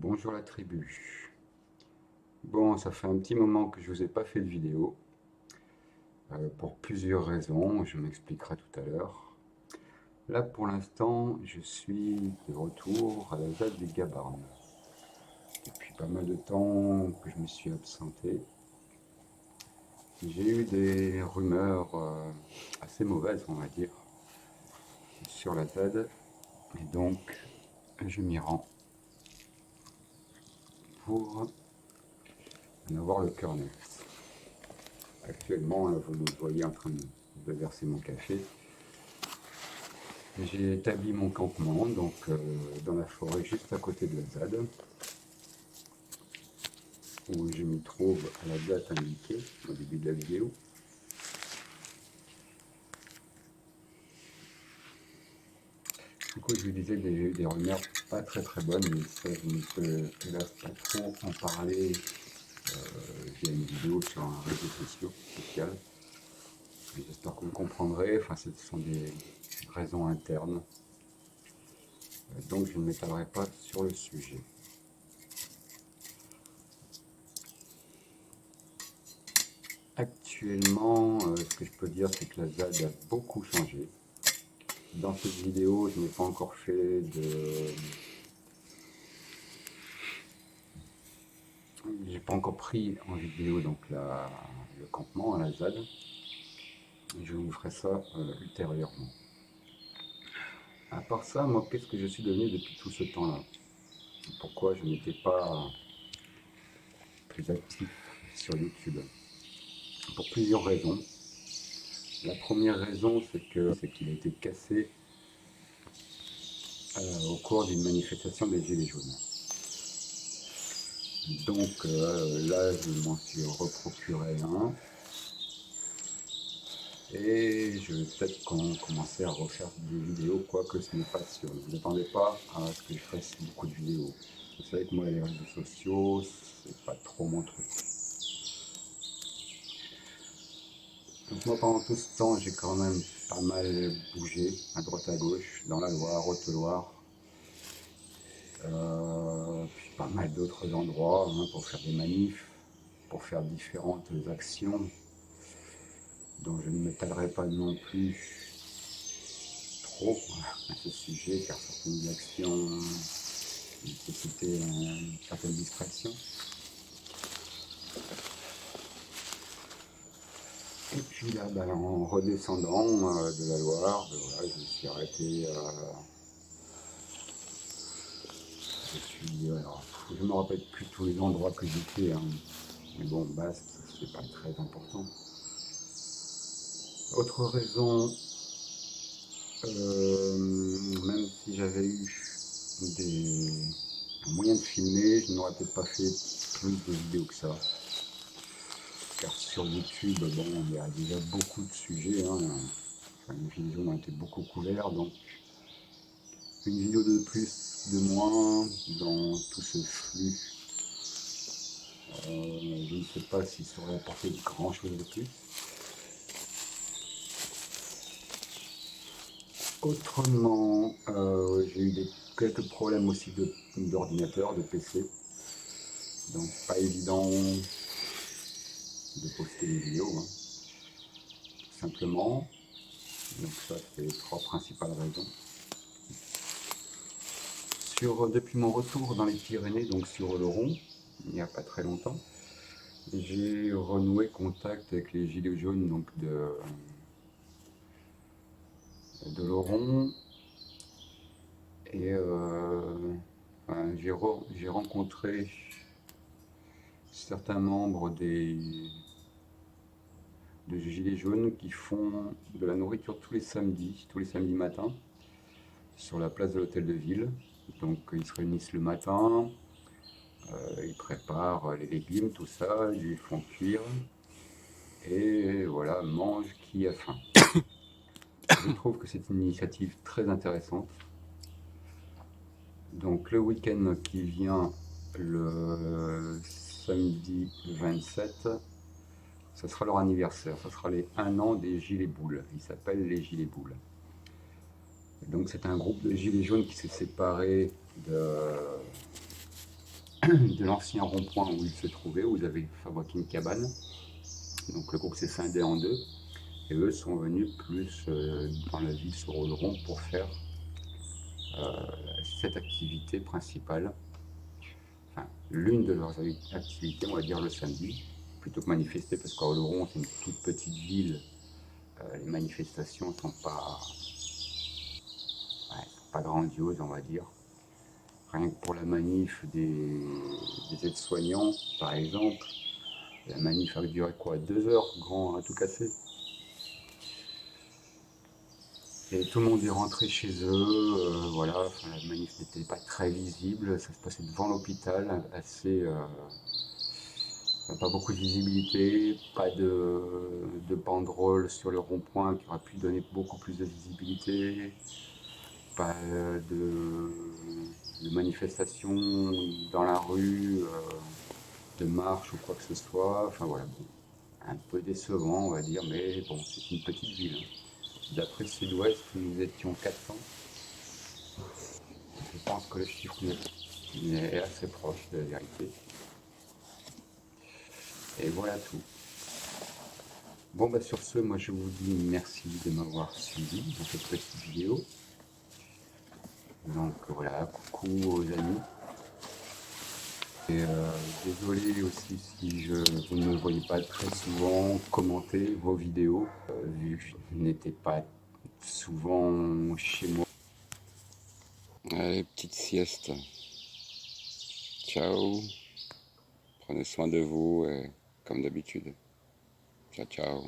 Bonjour la tribu. Bon, ça fait un petit moment que je vous ai pas fait de vidéo, pour plusieurs raisons, je m'expliquerai tout à l'heure. Là pour l'instant, je suis de retour à la ZAD des Gabarnes. Depuis pas mal de temps que je me suis absenté, j'ai eu des rumeurs assez mauvaises, on va dire, sur la ZAD, et donc je m'y rends pour en avoir le cœur net. Actuellement, là, vous me voyez en train de verser mon café. J'ai établi mon campement donc dans la forêt juste à côté de la ZAD, où je m'y trouve à la date indiquée au début de la vidéo. Du coup, je vous disais des rumeurs pas très bonnes, mais ça, je ne peux hélas pas trop en parler via une vidéo sur un réseau social. J'espère que vous comprendrez, enfin ce sont des raisons internes, donc je ne m'étalerai pas sur le sujet. Actuellement, ce que je peux dire, c'est que la ZAD a beaucoup changé. Dans cette vidéo, je n'ai pas encore fait de... J'ai pas encore pris en vidéo donc le campement à la ZAD. Je vous ferai ça ultérieurement. À part ça, moi, qu'est-ce que je suis devenu depuis tout ce temps-là? Pourquoi je n'étais pas plus actif sur YouTube? Pour plusieurs raisons. La première raison, c'est qu'il a été cassé au cours d'une manifestation des Gilets jaunes. Donc là, je m'en suis reprocuré un. Et je vais peut-être commencer à refaire des vidéos, quoique ce n'est pas sûr. Ne vous attendez pas à ce que je fasse beaucoup de vidéos. Vous savez que moi, les réseaux sociaux, c'est pas trop mon truc. Donc moi, pendant tout ce temps, j'ai quand même pas mal bougé, à droite à gauche, dans la Loire, Haute-Loire, puis pas mal d'autres endroits, hein, pour faire des manifs, pour faire différentes actions, dont je ne m'étalerai pas non plus trop à ce sujet, car certaines actions nécessitaient une certaine discrétion. Et puis là, en redescendant de la Loire, voilà, je me suis arrêté. Alors, je me rappelle plus tous les endroits que j'étais, hein, mais bon, Bast, c'est pas très important. Autre raison, même si j'avais eu un moyen de filmer, je n'aurais peut-être pas fait plus de vidéos que ça. Car sur YouTube, bon, il y a déjà beaucoup de sujets, hein. Enfin, les gilets jaunes ont été beaucoup couverts, donc une vidéo de plus, de moins, dans tout ce flux, je ne sais pas si ça aurait apporté grand chose de plus. Autrement, j'ai eu quelques problèmes aussi d'ordinateur, de PC, donc pas évident de poster des vidéos, hein, simplement. Donc ça, c'est les trois principales raisons. Depuis mon retour dans les Pyrénées, donc sur Oloron, il n'y a pas très longtemps, j'ai renoué contact avec les Gilets jaunes donc de Oloron, et enfin, j'ai rencontré certains membres de Gilets jaunes qui font de la nourriture tous les samedis matins, sur la place de l'hôtel de ville. Donc ils se réunissent le matin, ils préparent les légumes, tout ça, ils les font cuire, et voilà, mange qui a faim. Je trouve que c'est une initiative très intéressante. Donc le week-end qui vient, le samedi 27, ce sera leur anniversaire, ce sera les 1 an des Gilets Boules, ils s'appellent les Gilets Boules. Donc c'est un groupe de Gilets jaunes qui s'est séparé de l'ancien rond-point où il se trouvait, où ils avaient fabriqué une cabane. Donc le groupe s'est scindé en deux. Et eux sont venus plus dans la ville sur Oloron pour faire cette activité principale, enfin l'une de leurs activités, on va dire le samedi, plutôt que manifester, parce qu'à Oloron c'est une toute petite ville, les manifestations ne sont pas, ouais, sont pas grandioses, on va dire. Rien que pour la manif des aides-soignants, par exemple, la manif a duré quoi, 2 heures, grand à tout casser. Et tout le monde est rentré chez eux, voilà, enfin, la manif n'était pas très visible, ça se passait devant l'hôpital, assez, pas beaucoup de visibilité, pas de banderole sur le rond-point qui aurait pu donner beaucoup plus de visibilité, pas de manifestation dans la rue, de marche ou quoi que ce soit, enfin voilà, bon, un peu décevant on va dire, mais bon, c'est une petite ville, hein. D'après Sud-Ouest, nous étions 400. Je pense que le chiffre est assez proche de la vérité. Et voilà tout. Bon, bah sur ce, moi je vous dis merci de m'avoir suivi dans cette petite vidéo. Donc voilà, coucou aux amis. Et désolé aussi si vous ne me voyez pas très souvent commenter vos vidéos, vu que je n'étais pas souvent chez moi. Allez, petite sieste. Ciao. Prenez soin de vous, comme d'habitude. Ciao, ciao.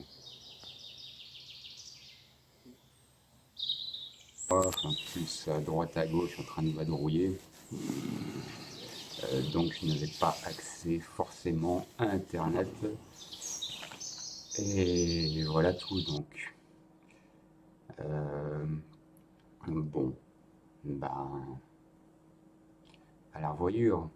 Enfin, plus à droite à gauche en train de vadrouiller. Donc je n'avais pas accès forcément à Internet. Et voilà tout donc. Euh, bon, ben, à la revoyure.